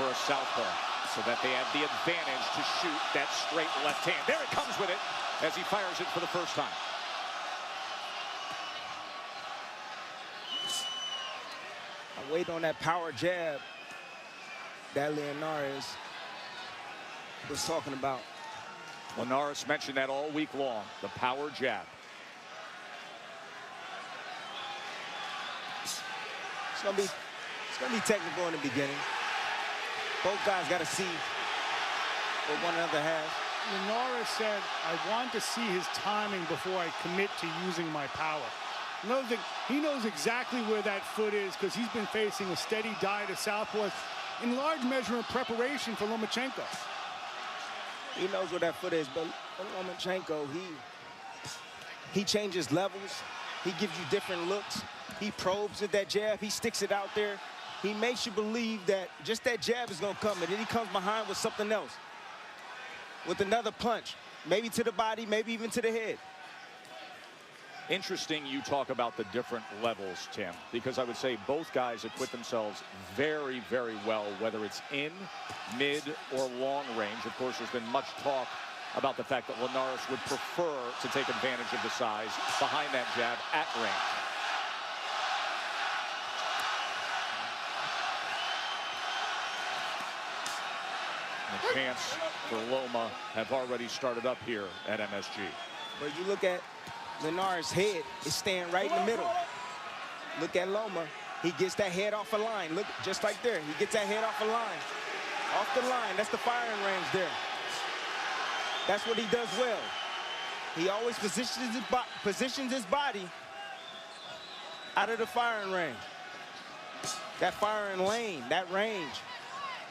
for a southpaw so that they have the advantage to shoot that straight left hand. There it comes with it as he fires it for the first time. I wait on that power jab that Linares was talking about. Linares mentioned that all week long, the power jab. It's gonna be technical in the beginning. Both guys got to see what one another has. Linares said, I want to see his timing before I commit to using my power. He knows exactly where that foot is because he's been facing a steady diet of southpaws in large measure in preparation for Lomachenko. He knows where that foot is, but Lomachenko, he changes levels. He gives you different looks. He probes with that jab. He sticks it out there. He makes you believe that just that jab is going to come, and then he comes behind with something else, with another punch, maybe to the body, maybe even to the head. Interesting you talk about the different levels, Tim, because I would say both guys acquit themselves very, very well, whether it's in, mid, or long range. Of course, there's been much talk about the fact that Linares would prefer to take advantage of the size behind that jab at range. The chance for Loma have already started up here at MSG. But you look at Linares' head is staying right in the middle. Look at Loma. He gets that head off a line. Look, just like there. He gets that head off a line. Off the line. That's the firing range there. That's what he does well. He always positions his body out of the firing range. That firing lane, that range,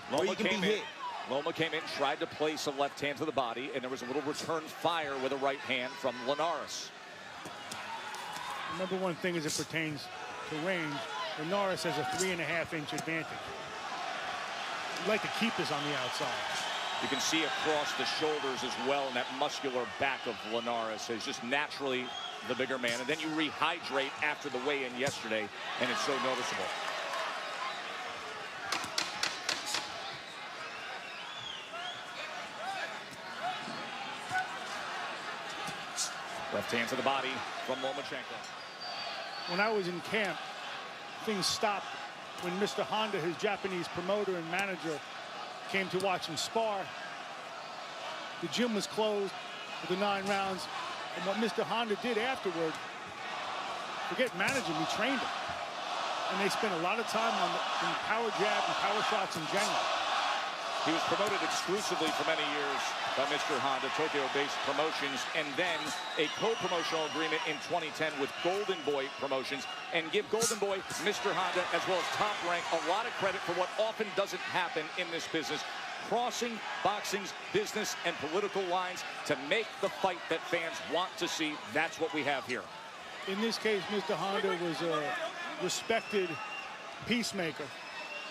where you can be hit. Loma came in, tried to place a left hand to the body, and there was a little return fire with a right hand from Linares. Remember one thing as it pertains to range, Linares has a 3.5-inch advantage. He'd like to keep this on the outside. You can see across the shoulders as well, and that muscular back of Linares is just naturally the bigger man. And then you rehydrate after the weigh-in yesterday, and it's so noticeable. Left hand to the body from Lomachenko. When I was in camp, things stopped when Mr. Honda, his Japanese promoter and manager, came to watch him spar. The gym was closed for the 9 rounds. And what Mr. Honda did afterward, forget managing, he trained him. And they spent a lot of time on the power jab and power shots in general. He was promoted exclusively for many years by Mr. Honda, Tokyo-based promotions, and then a co-promotional agreement in 2010 with Golden Boy Promotions. And give Golden Boy, Mr. Honda, as well as Top Rank, a lot of credit for what often doesn't happen in this business, crossing boxing's business and political lines to make the fight that fans want to see. That's what we have here. In this case, Mr. Honda was a respected peacemaker,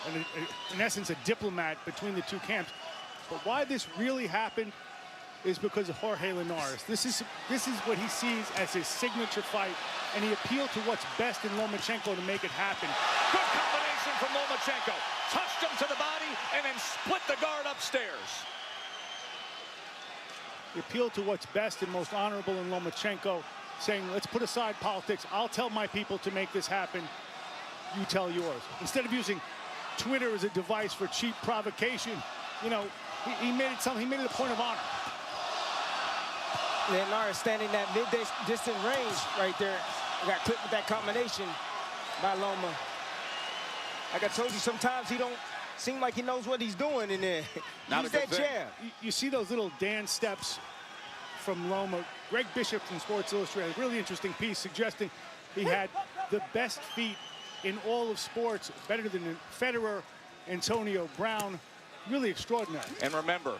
and in essence a diplomat between the two camps. But why this really happened is because of Jorge Linares. This is what he sees as his signature fight, and he appealed to what's best in Lomachenko to make it happen. Good combination from Lomachenko. Touched him to the body and then split the guard upstairs. He appealed to what's best and most honorable in Lomachenko, saying, let's put aside politics. I'll tell my people to make this happen. You tell yours. Instead of using Twitter as a device for cheap provocation, you know, he made it something. He made it a point of honor. Linares standing that mid-distant range right there. Got clipped with that combination by Loma. Like I told you, sometimes he don't seem like he knows what he's doing in there. Use that jab. You see those little dance steps from Loma. Greg Bishop from Sports Illustrated, a really interesting piece suggesting he had the best feet in all of sports, better than Federer, Antonio Brown. Really extraordinary. And remember,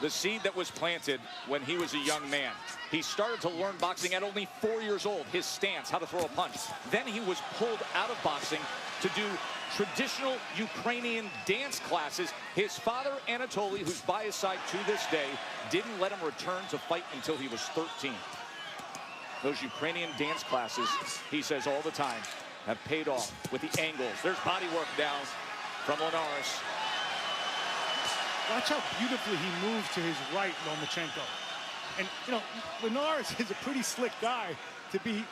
the seed that was planted when he was a young man. He started to learn boxing at only 4 years old, his stance, how to throw a punch. Then he was pulled out of boxing to do traditional Ukrainian dance classes. His father, Anatoly, who's by his side to this day, didn't let him return to fight until he was 13. Those Ukrainian dance classes, he says all the time, have paid off with the angles. There's body work down from Linares. Watch how beautifully he moves to his right, Lomachenko. And, you know, Linares is a pretty slick guy to be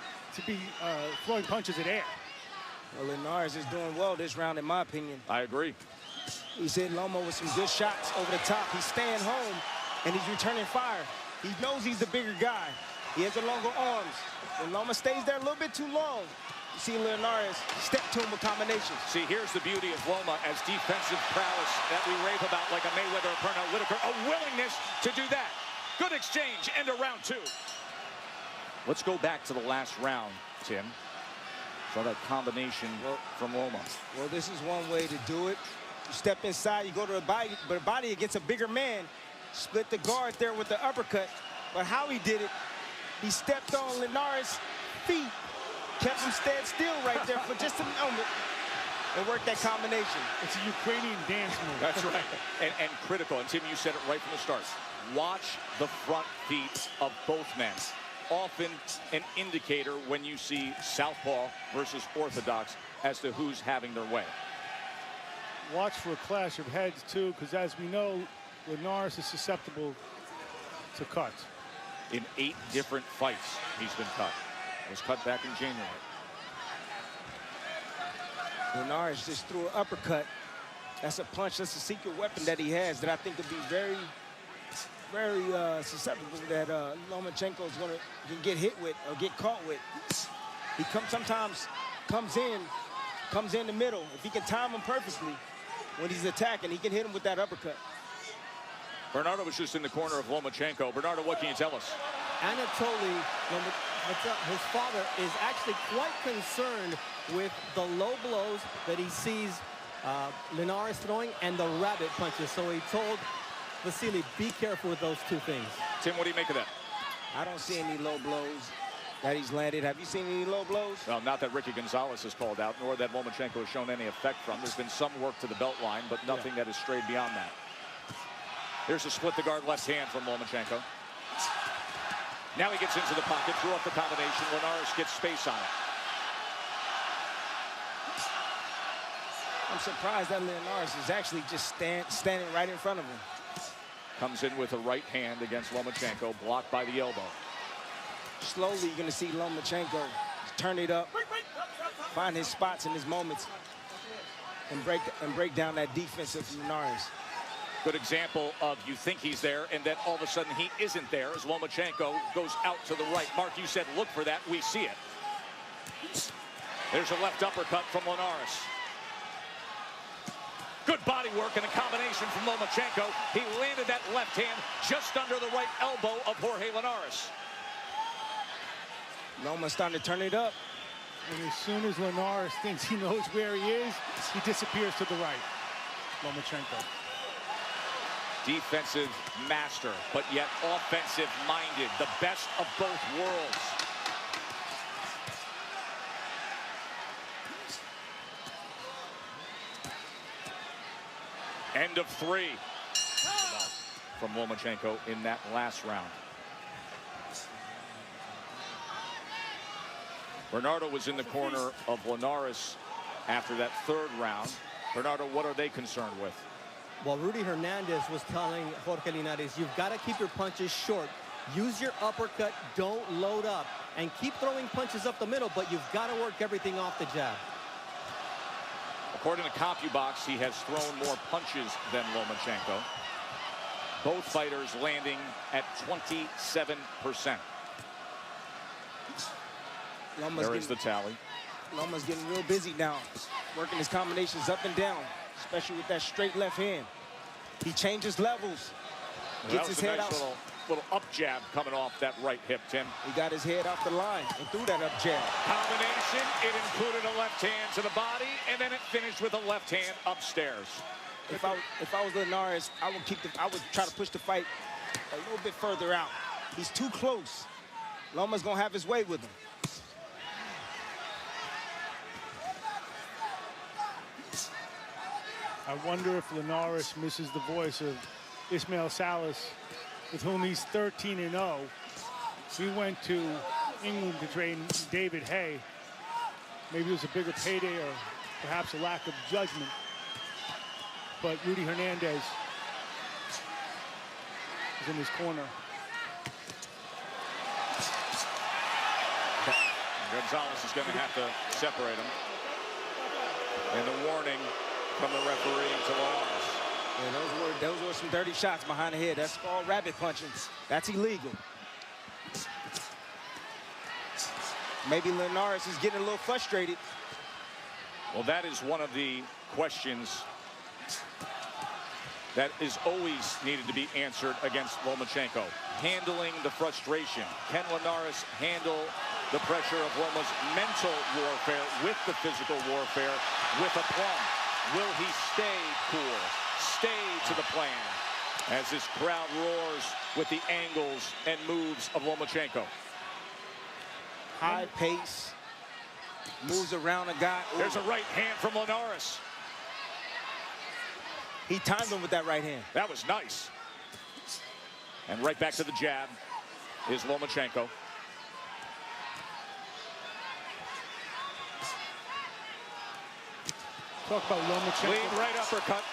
throwing punches in air. Well, Linares is doing well this round, in my opinion. I agree. He's hit Loma with some good shots over the top. He's staying home, and he's returning fire. He knows he's the bigger guy. He has the longer arms. When Loma stays there a little bit too long, you see Linares step to him with combinations. See, here's the beauty of Loma as defensive prowess that we rave about like a Mayweather or Pernell Whitaker. A willingness to do that. Good exchange, end of round 2. Let's go back to the last round, Tim. Saw that combination from Loma. Well, this is one way to do it. You step inside, you go to the body against a bigger man. Split the guard there with the uppercut. But how he did it, he stepped on Linares' feet, kept him stand still right there for just a moment, and worked that combination. It's a Ukrainian dance move. That's right. And critical. And Tim, you said it right from the start. Watch the front feet of both men. Often an indicator when you see southpaw versus orthodox as to who's having their way. Watch for a clash of heads, too, because as we know, Linares is susceptible to cuts. In 8 different fights, he's been cut. Was cut back in January. Linares just threw an uppercut. That's a punch. That's a secret weapon that he has that I think could be very susceptible that Lomachenko is can get hit with or get caught with. He sometimes comes in the middle. If he can time him perfectly when he's attacking, he can hit him with that uppercut. Bernardo was just in the corner of Lomachenko. Bernardo, what can you tell us? Anatoly, his father, is actually quite concerned with the low blows that he sees Linares throwing and the rabbit punches. So he told Vasily, be careful with those 2 things. Tim, what do you make of that? I don't see any low blows that he's landed. Have you seen any low blows? Well, not that Ricky Gonzalez has called out, nor that Lomachenko has shown any effect from. There's been some work to the belt line, but nothing that has strayed beyond that. Here's a split the guard left hand from Lomachenko. Now he gets into the pocket, threw up the combination. Linares gets space on it. I'm surprised that Linares is actually just standing right in front of him. Comes in with a right hand against Lomachenko, blocked by the elbow. Slowly, you're going to see Lomachenko turn it up, find his spots and his moments, and break down that defense of Linares. Good example of you think he's there, and then all of a sudden he isn't there as Lomachenko goes out to the right. Mark, you said look for that. We see it. There's a left uppercut from Linares. Good body work and a combination from Lomachenko. He landed that left hand just under the right elbow of Jorge Linares. Loma's starting to turn it up. And as soon as Linares thinks he knows where he is, he disappears to the right. Lomachenko. Defensive master, but yet offensive-minded. The best of both worlds. End of 3 from Lomachenko in that last round. Bernardo was in the corner of Linares after that 3rd round. Bernardo, what are they concerned with? Well, Rudy Hernandez was telling Jorge Linares, you've got to keep your punches short. Use your uppercut, don't load up, and keep throwing punches up the middle, but you've got to work everything off the jab. According to CompuBox, he has thrown more punches than Lomachenko. Both fighters landing at 27%. There is the tally. Loma's getting real busy now, working his combinations up and down, especially with that straight left hand. He changes levels, gets his head out. Little up jab coming off that right hip, Tim. He got his head off the line and threw that up jab. Combination, it included a left hand to the body, and then it finished with a left hand upstairs. If I was Linares, I would try to push the fight a little bit further out. He's too close. Loma's gonna have his way with him. I wonder if Linares misses the voice of Ismael Salas, with whom he's 13-0. We went to England to train David Hay. Maybe it was a bigger payday or perhaps a lack of judgment. But Rudy Hernandez in his corner. Gonzalez is going to have to separate him. And the warning from the referee to Linares. Yeah, those were some dirty shots behind the head. That's called rabbit punching. That's illegal. Maybe Linares is getting a little frustrated. Well, that is one of the questions that is always needed to be answered against Lomachenko. Handling the frustration. Can Linares handle the pressure of Loma's mental warfare with the physical warfare with aplomb? Will he stay cool, stay to the plan as this crowd roars with the angles and moves of Lomachenko? High pace, moves around a guy. Ooh. There's a right hand from Linares. He timed him with that right hand. That was nice. And right back to the jab is Lomachenko. Talk about Lomachenko. Lead right uppercut.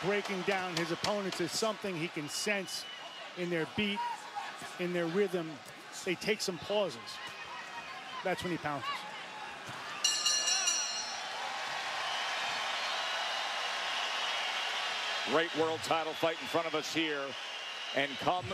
Breaking down his opponents is something he can sense in their beat, in their rhythm. They take some pauses. That's when he pounces. Great world title fight in front of us here. And come